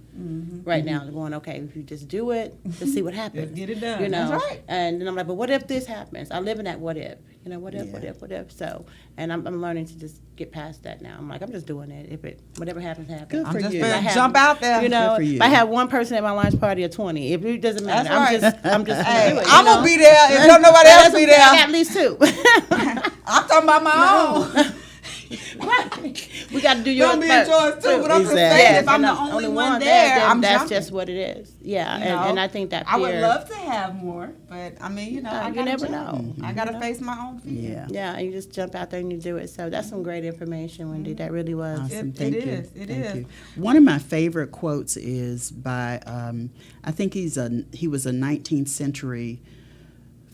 Right now, they're going, okay, if you just do it, let's see what happens. Get it done. That's right. And then I'm like, but what if this happens? I live in that what if. What if, Yeah. what if. So, and I'm learning to just get past that now. I'm like, I'm just doing it. Whatever happens, happens. Good I'm for just you. gonna I have- jump out there. You know, Good for you. if I have one person at my launch party of 20, if it doesn't matter, That's right. I'm just Hey, gonna do it. I'm gonna be there if don't nobody else be there. At least 2. I'm talking about my own. We got to do yours Don't be first. yours too, but I'm just Exactly. saying, if I'm And the only one there, then I'm that's jumping. just what it is. Yeah, You know? and I think that fear. I would love to have more, but I mean, I you gotta never jump. know. I gotta face my own fear. Yeah. Yeah, and you just jump out there and you do it. So that's some great information, Wendy. That really was. Awesome. It Thank you. is. It Thank is. you. One of my favorite quotes is by I think he was a 19th century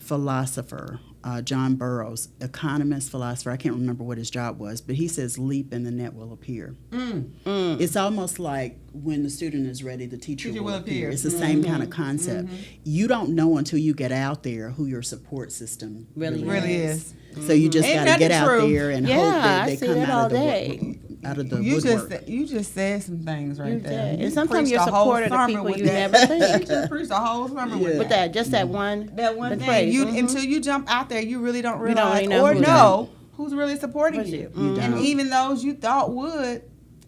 philosopher, John Burroughs, economist, philosopher. I can't remember what his job was, but he says, leap and the net will appear. It's almost like when the student is ready, the teacher will appear. It's the same kind of concept. You don't know until you get out there who your support system really is. So you just got to get out there and hope that they come out of the woodwork. You just said some things right there. And sometimes you're supporting the people you never think. You just preached a whole sermon with But that one thing. phrase. Until you jump out there, you really don't realize really know who's really supporting you. You And don't. even those you thought would,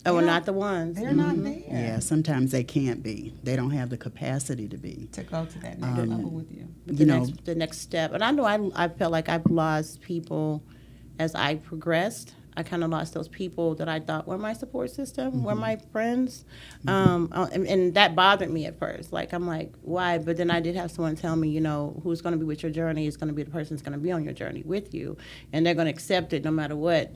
we're not the ones. they're not there. Yeah, sometimes they can't be. They don't have the capacity to be. To go to that next level with you. The next step. And I know I felt like I've lost people as I progressed. I kind of lost those people that I thought were my support system, were my friends. And that bothered me at first. Like, I'm like, why? But then I did have someone tell me, who's going to be with your journey is going to be the person that's going to be on your journey with you. And they're going to accept it no matter what.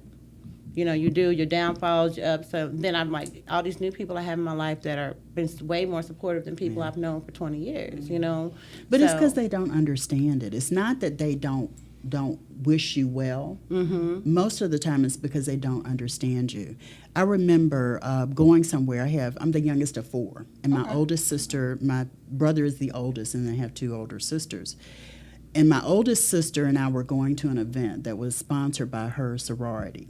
You do, your downfalls, your ups. So then I'm like, all these new people I have in my life that are been way more supportive than people I've known for 20 years, But it's because they don't understand it. It's not that they don't wish you well. Most of the time it's because they don't understand you. I remember going somewhere. I'm the youngest of 4, and my oldest sister, my brother is the oldest, and I have 2 older sisters. And my oldest sister and I were going to an event that was sponsored by her sorority.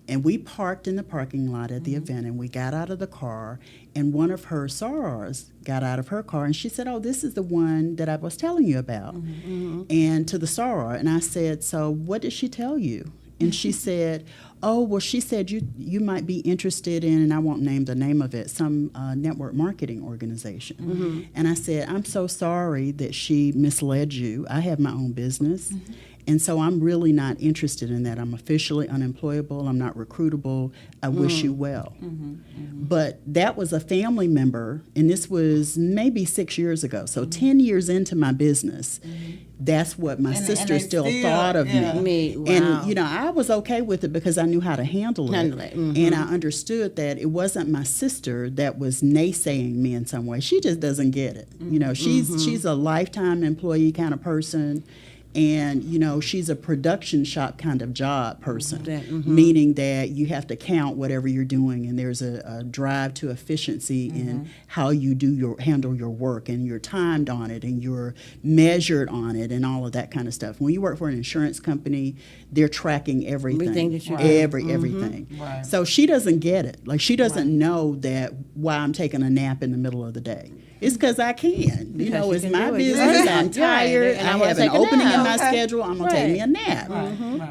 And we parked in the parking lot at the event, and we got out of the car, and one of her sorors got out of her car, and she said, "Oh, this is the one that I was telling you about." And to the soror, and I said, "So what did she tell you?" And she said, "Oh, well, she said you might be interested in," and I won't name the name of it, some network marketing organization. And I said, "I'm so sorry that she misled you. I have my own business. And so I'm really not interested in that. I'm officially unemployable. I'm not recruitable. I wish you well." But that was a family member, and this was maybe 6 years ago. So 10 years into my business, that's what my sister still thought of me. Wow. And, I was okay with it because I knew how to handle it. And I understood that it wasn't my sister that was naysaying me in some way. She just doesn't get it. She's a lifetime employee kind of person. And, she's a production shop kind of job person, meaning that you have to count whatever you're doing, and there's a drive to efficiency in how you handle your work, and you're timed on it, and you're measured on it, and all of that kind of stuff. When you work for an insurance company, they're tracking everything. Everything that you do. Everything. Right. So she doesn't get it. Like, she doesn't know that why I'm taking a nap in the middle of the day. It's because I can. It's my business. I'm tired. I have an opening in my schedule. I'm going to take me a nap.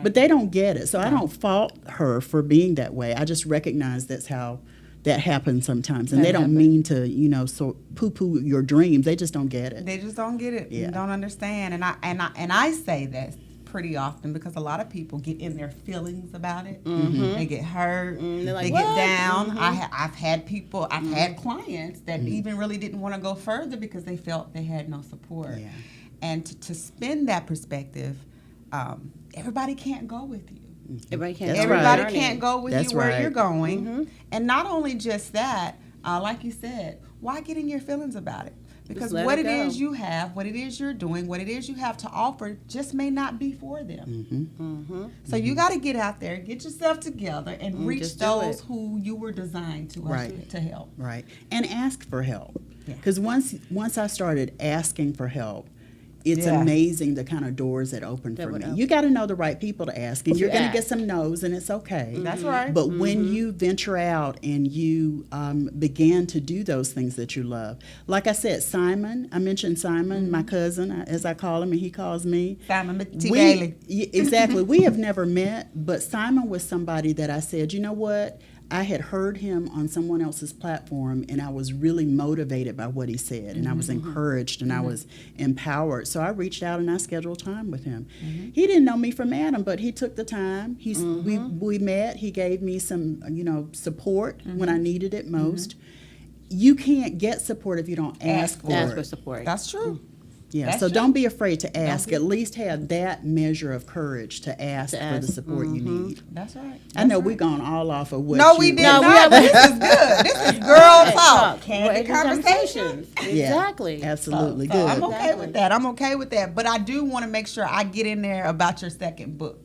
But they don't get it. So I don't fault her for being that way. I just recognize that's how that happens sometimes. And they don't mean to, so poo-poo your dreams. They just don't get it. They just don't get it. Yeah. Don't understand. And I say that pretty often because a lot of people get in their feelings about it. They get hurt. Like, they what? get down. I've had clients that even really didn't want to go further because they felt they had no support. Yeah. And to spin that perspective, everybody can't go with you. Everybody can't. Everybody can't go with That's you where right. you're going. And not only just that, like you said, why get in your feelings about it? Because let what it it go. is you have, what it is you're doing, what it is you have to offer just may not be for them. So you got to get out there, get yourself together, and reach just do those it. who you were designed to help. Right. And ask for help. Because once I started asking for help, it's amazing the kind of doors that open for me. You got to know the right people to ask, and you're going to get some no's, and it's okay. That's right. But when you venture out and you begin to do those things that you love, like I said, I mentioned Simon, my cousin, as I call him, and he calls me. Simon Bailey. Exactly. We have never met, but Simon was somebody that I said, you know what? I had heard him on someone else's platform, and I was really motivated by what he said, and I was encouraged, and I was empowered. So I reached out and I scheduled time with him. He didn't know me from Adam, but he took the time. We met. He gave me some, support when I needed it most. You can't get support if you don't ask for it. Ask for support. That's true. Yeah, That's so true. don't be afraid to ask. At least have that measure of courage to ask for the support you need. That's right. I know we've gone all off of what No, you... we did No, we not. haven't. This is good. This is girl talk. Candid Candid conversations. Yeah, Exactly. absolutely. So Good. I'm okay with that. I'm okay with that. But I do want to make sure I get in there about your second book.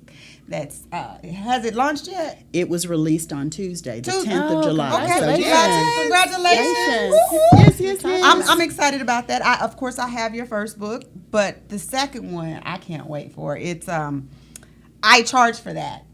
That's has it launched yet? It was released on Tuesday, the Tuesday. 10th of July. Okay, So, Congratulations. congratulations. Yes, yes, yes. I'm excited about that. Of course, I have your first book, but the second one I can't wait for. It's I charge for that.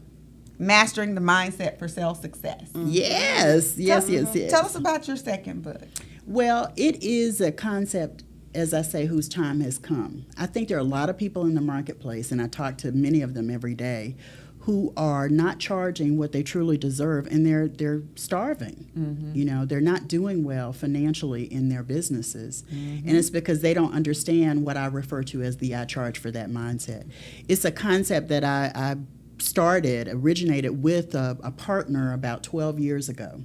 Mastering the mindset for self-success. Yes, yes, yes, yes. Tell us about your second book. Well, it is a concept, as I say, whose time has come. I think there are a lot of people in the marketplace, and I talk to many of them every day, who are not charging what they truly deserve, and they're starving. You know, they're not doing well financially in their businesses, and it's because they don't understand what I refer to as the I charge for that mindset. It's a concept that I originated with a partner about 12 years ago.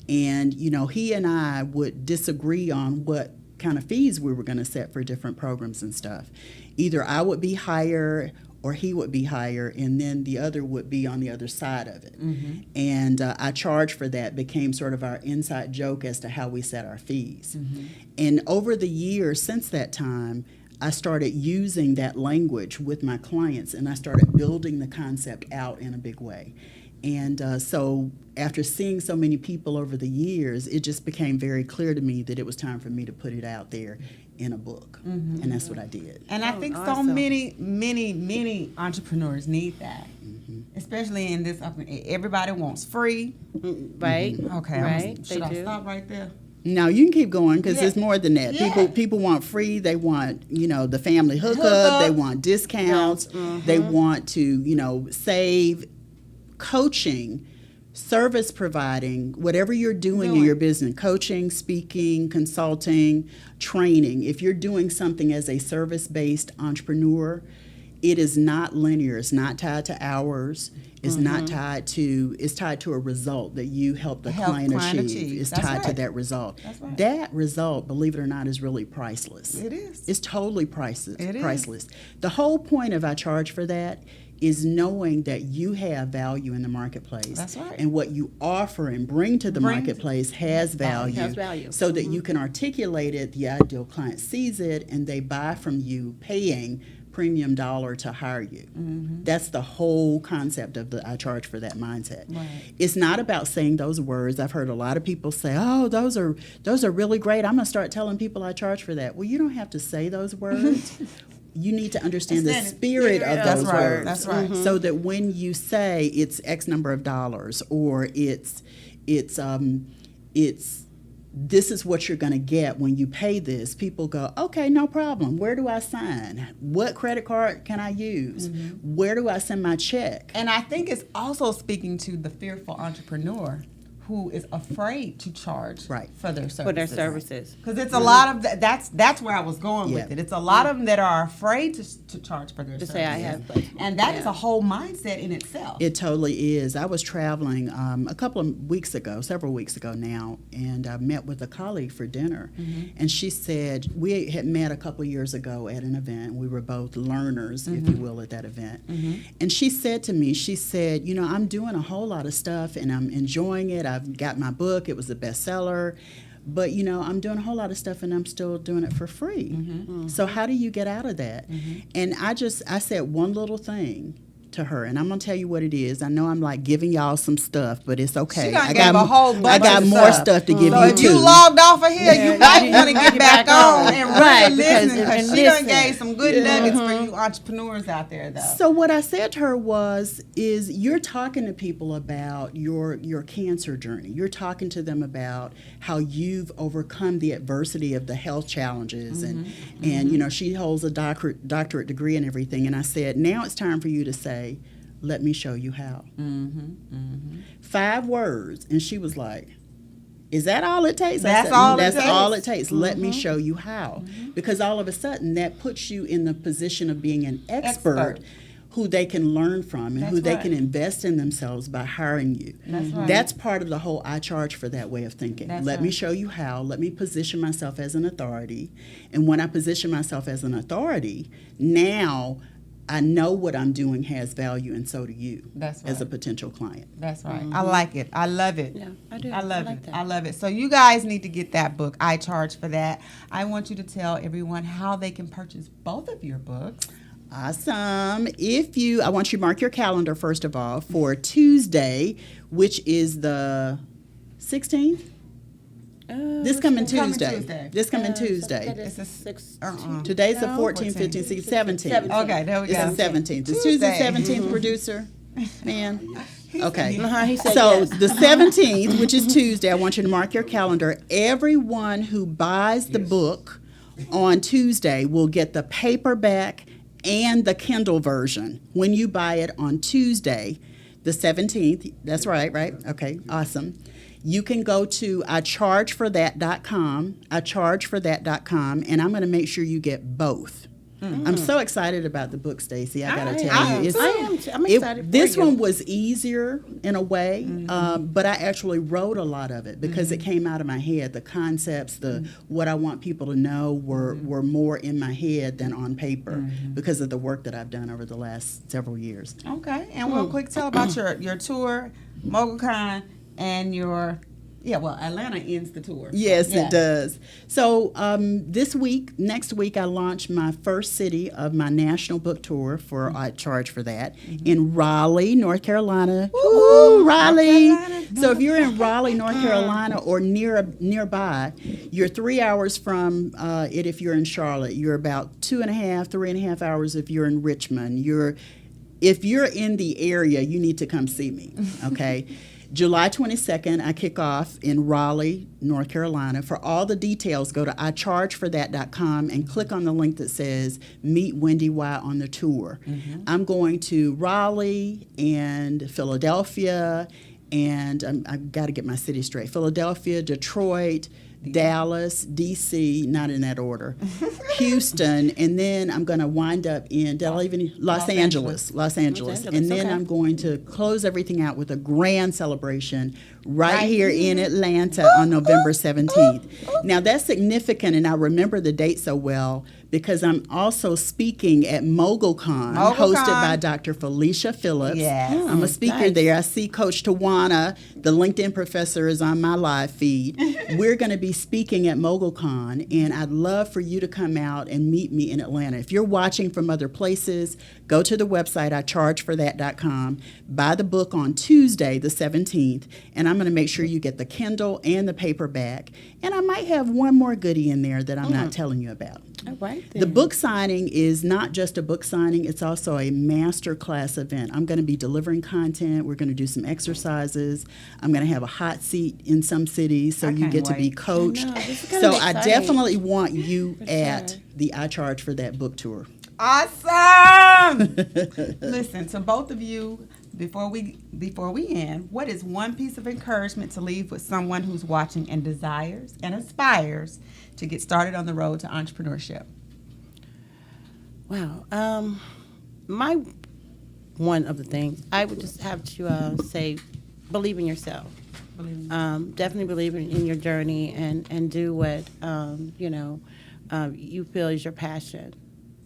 And, you know, he and I would disagree on what kind of fees we were going to set for different programs and stuff. Either I would be higher or he would be higher, and then the other would be on the other side of it. And I charge for that became sort of our inside joke as to how we set our fees. And over the years since that time, I started using that language with my clients, and I started building the concept out in a big way. And so after seeing so many people over the years, it just became very clear to me that it was time for me to put it out there in a book. And that's what I did. And I think so awesome. many entrepreneurs need that, especially in this. Everybody wants free. Right. Okay, Right. should They I do. stop right there? No, you can keep going because Yeah. it's more than that. Yeah. People want free. They want, you know, the family hookup. Hookup. They want discounts. They want to, you know, save. Coaching, service providing, whatever you're doing in your business, coaching, speaking, consulting, training. If you're doing something as a service-based entrepreneur, it is not linear. It's not tied to hours. It's not tied to, it's tied to a result that you help the client achieve. It's That's tied to right. that result. That's right. That result, believe it or not, is really priceless. It is. It's totally priceless. It is. Priceless. The whole point of I charge for that is knowing that you have value in the marketplace. That's right. And what you offer and bring to the marketplace has value. Has value. So that you can articulate it, the ideal client sees it, and they buy from you paying premium dollar to hire you. That's the whole concept of the I charge for that mindset. Right. It's not about saying those words. I've heard a lot of people say, "Oh, those are really great. I'm going to start telling people I charge for that." Well, you don't have to say those words. You need to understand the spirit of That's those right. words. That's right. So that when you say it's X number of dollars, or it's this is what you're going to get when you pay this, people go, okay, no problem. Where do I sign? What credit card can I use? Where do I send my check? And I think it's also speaking to the fearful entrepreneur who is afraid to charge Right. for their services. For their services. Because it's a lot of that's where I was going Yeah. with it. It's a lot of them that are afraid to charge for their To services. say I have. And that is a whole mindset in itself. It totally is. I was traveling several weeks ago now, and I met with a colleague for dinner. And she said, we had met a couple years ago at an event. We were both learners, if you will, at that event. And she said to me, you know, I'm doing a whole lot of stuff, and I'm enjoying it. I've got my book. It was a bestseller. But, you know, I'm doing a whole lot of stuff, and I'm still doing it for free. So how do you get out of that? And I said one little thing to her, and I'm gonna tell you what it is. I know I'm like giving y'all some stuff, but it's okay. She done I gave got a whole bunch I got of more stuff. stuff to give So you if too. you logged off of here, you might want to get back on and Right, really because- listen, because and she done listen. gave some good nuggets for you entrepreneurs out there, though. So what I said to her is you're talking to people about your cancer journey. You're talking to them about how you've overcome the adversity of the health challenges, and you know, she holds a doctorate degree and everything. And I said, now it's time for you to say, let me show you how. 5 words. And she was like, is that all it takes? That's I said, all it That's takes. all it takes. Let me show you how. Because all of a sudden that puts you in the position of being an expert who they can learn from and That's who they right. can invest in themselves by hiring you. That's right. That's part of the whole I charge for that way of thinking. That's Let me right. show you how. Let me position myself as an authority. And when I position myself as an authority, now I know what I'm doing has value, and so do you That's as a right. potential client. That's right. I like it. I love it. Yeah, I do. I love like it. that. I love it. So you guys need to get that book. I charge for that. I want you to tell everyone how they can purchase both of your books. Awesome. I want you to mark your calendar, first of all, for Tuesday, which is the 16th. This coming Tuesday. This coming Tuesday. It's a six. Today's the 14th, 14th. 15th, 16th, 17th. Okay, there we go. It's the 17th. Is Tuesday 17th, producer? Man. Okay. He said So yes. the 17th, which is Tuesday, I want you to mark your calendar. Everyone who buys the book on Tuesday will get the paperback and the Kindle version when you buy it on Tuesday, the 17th. That's right? Okay, awesome. You can go to ichargeforthat.com, and I'm going to make sure you get both. I'm so excited about the book, Stacy. I got to tell you. I'm excited. This for you. one was easier in a way, but I actually wrote a lot of it because it came out of my head. The concepts, what I want people to know were more in my head than on paper because of the work that I've done over the last several years. Okay. And real quick, tell about your tour, MogulCon, and your Atlanta ends the tour. Yes, it does. So next week, I launch my first city of my national book tour for I charge for that in Raleigh, North Carolina. Woo, Raleigh! North Carolina. So if you're in Raleigh, North Carolina, or nearby, you're 3 hours from it. If you're in Charlotte, you're about 3.5 hours. If you're in Richmond, if you're in the area, you need to come see me. Okay. July 22nd, I kick off in Raleigh, North Carolina. For all the details, go to ichargeforthat.com and click on the link that says Meet Wendy Y on the tour. I'm going to Raleigh and Philadelphia, and I've got to get my city straight. Philadelphia, Detroit, Dallas, D.C., not in that order, Houston, and then I'm going to wind up in Los Angeles. And then I'm going to close everything out with a grand celebration right here in Atlanta on November 17th. Now, that's significant, and I remember the date so well because I'm also speaking at MogulCon, hosted by Dr. Felicia Phillips. Yes. I'm a speaker there. I see Coach Tawana, the LinkedIn professor, is on my live feed. We're going to be speaking at MogulCon, and I'd love for you to come out and meet me in Atlanta. If you're watching from other places, go to the website, ichargeforthat.com, buy the book on Tuesday, the 17th, and I'm going to make sure you get the Kindle and the paperback. And I might have one more goodie in there that I'm not telling you about. All right, then. The book signing is not just a book signing, it's also a master class event. I'm going to be delivering content. We're going to do some exercises. I'm going to have a hot seat in some cities so you can't get to be wait. coached. I know, this is gonna So be I exciting. definitely want you For at sure. the I Charge for That book tour. Awesome. Listen, to both of you, before we end, what is one piece of encouragement to leave with someone who's watching and desires and aspires to get started on the road to entrepreneurship? Wow. My one of the things I would just have to say, believe in yourself. Definitely believe in your journey and do what you feel is your passion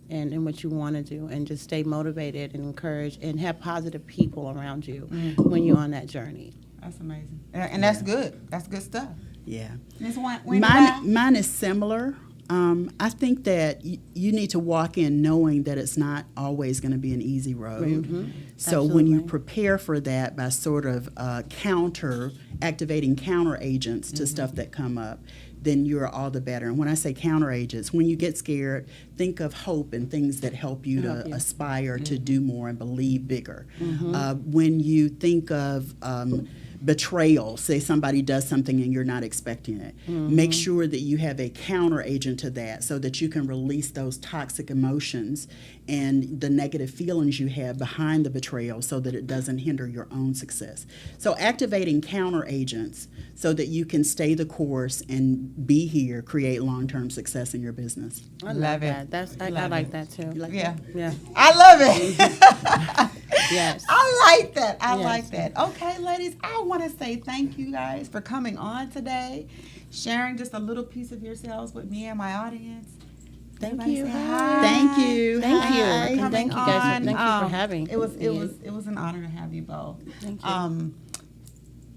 and what you want to do, and just stay motivated and encouraged and have positive people around you when you're on that journey. That's amazing. And that's good. That's good stuff. Yeah. Ms. Wendy, Mine is similar. I think that you need to walk in knowing that it's not always going to be an easy road. So when you Absolutely. prepare for that by sort of activating counter agents to stuff that come up, then you're all the better. And when I say counter agents, when you get scared, think of hope and things that help you to aspire to do more and believe bigger. When you think of betrayal. Say somebody does something and you're not expecting it. Make sure that you have a counter agent to that so that you can release those toxic emotions and the negative feelings you have behind the betrayal so that it doesn't hinder your own success. So activating counter agents so that you can stay the course and be here, create long-term success in your business. I Love it. that. That's I Love like it. that too. You like Yeah. that? Yeah. I love it. Yes. I like that. I Yes. like that. Okay, ladies, I want to say thank you guys for coming on today, sharing just a little piece of yourselves with me and my audience. Thank Everybody you. say Hi. hi. Thank you. Thank you. Hi. And thank you guys. Coming Thank you on. for having. It was me. it was an honor to have you both. Thank you.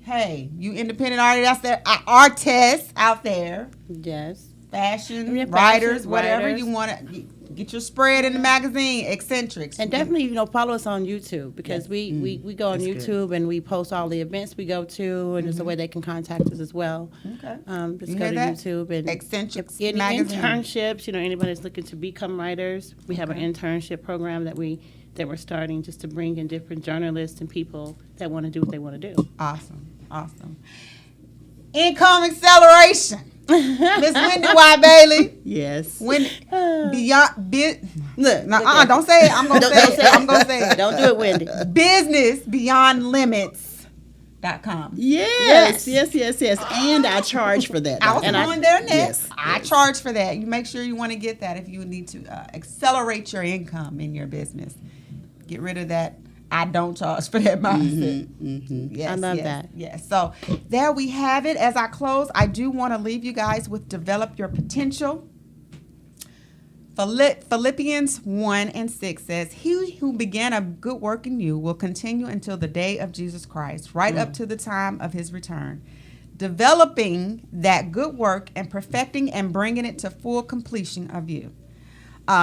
Hey, you independent artists out there, Yes. fashion, Yeah, fashion, writers, whatever writers. you want to get your spread in the magazine, eccentrics. And definitely, follow us on YouTube because Yes. we go on That's YouTube and we post all the events we go to, and it's a way they can contact us as well. Okay. Just You go hear to that? YouTube and Eccentrics any magazine. internships. Anybody that's looking to become writers, we have an internship program that we're starting just to bring in different journalists and people that want to do what they want to do. Awesome. Income acceleration. Miss Wendy Y. Bailey. Yes. Wendy, beyond look, no, don't say it. I'm gonna say it. I'm gonna say it. Don't do it, Wendy. Business beyond limits.com. Yes. And I charge for that. I was And going there next. Yes. I charge for that. You make sure you want to get that if you need to accelerate your income in your business. Get rid of that. I don't charge for that mindset. Yes, I love yes, that. Yes. So there we have it. As I close, I do want to leave you guys with develop your potential. Philippians 1:6 says, "He who began a good work in you will continue until the day of Jesus Christ, right up to the time of his return." Developing that good work and perfecting and bringing it to full completion of you.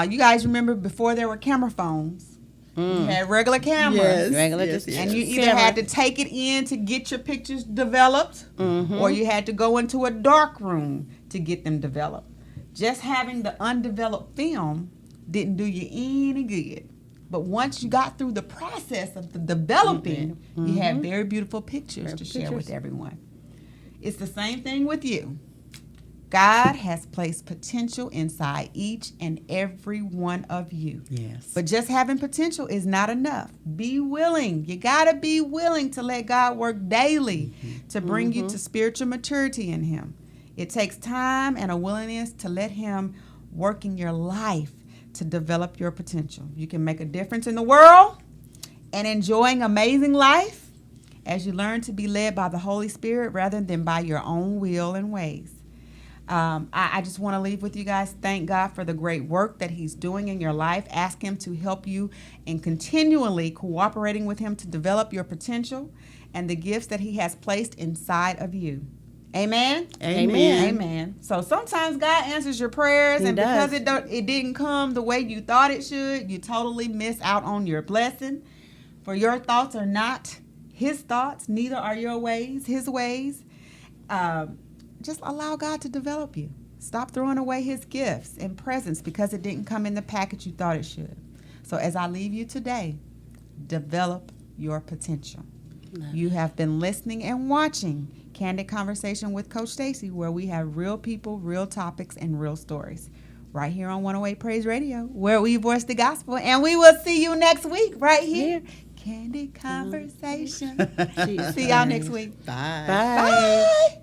You guys remember before there were camera phones, you had regular cameras. Yes. Regular yes, just- yes. And you either Camera. had to take it in to get your pictures developed, or you had to go into a dark room to get them developed. Just having the undeveloped film didn't do you any good. But once you got through the process of the developing, you had very beautiful pictures to share with everyone. It's the same thing with you. God has placed potential inside each and every one of you. Yes. But just having potential is not enough. Be willing. You got to be willing to let God work daily to bring you to spiritual maturity in him. It takes time and a willingness to let him work in your life to develop your potential. You can make a difference in the world and enjoying amazing life as you learn to be led by the Holy Spirit rather than by your own will and ways. I just want to leave with you guys. Thank God for the great work that he's doing in your life. Ask him to help you in continually cooperating with him to develop your potential and the gifts that he has placed inside of you. Amen? Amen. Amen. So sometimes God answers your prayers, He and does. because it didn't come the way you thought it should, you totally miss out on your blessing. For your thoughts are not his thoughts, neither are your ways his ways. Just allow God to develop you. Stop throwing away his gifts and presents because it didn't come in the package you thought it should. So as I leave you today, develop your potential. You have been listening and watching Candid Conversation with Coach Stacy, where we have real people, real topics, and real stories. Right here on 108 Praise Radio, where we voice the gospel. And we will see you next week right here. Candid Conversation. See y'all next week. Bye. Bye. Bye.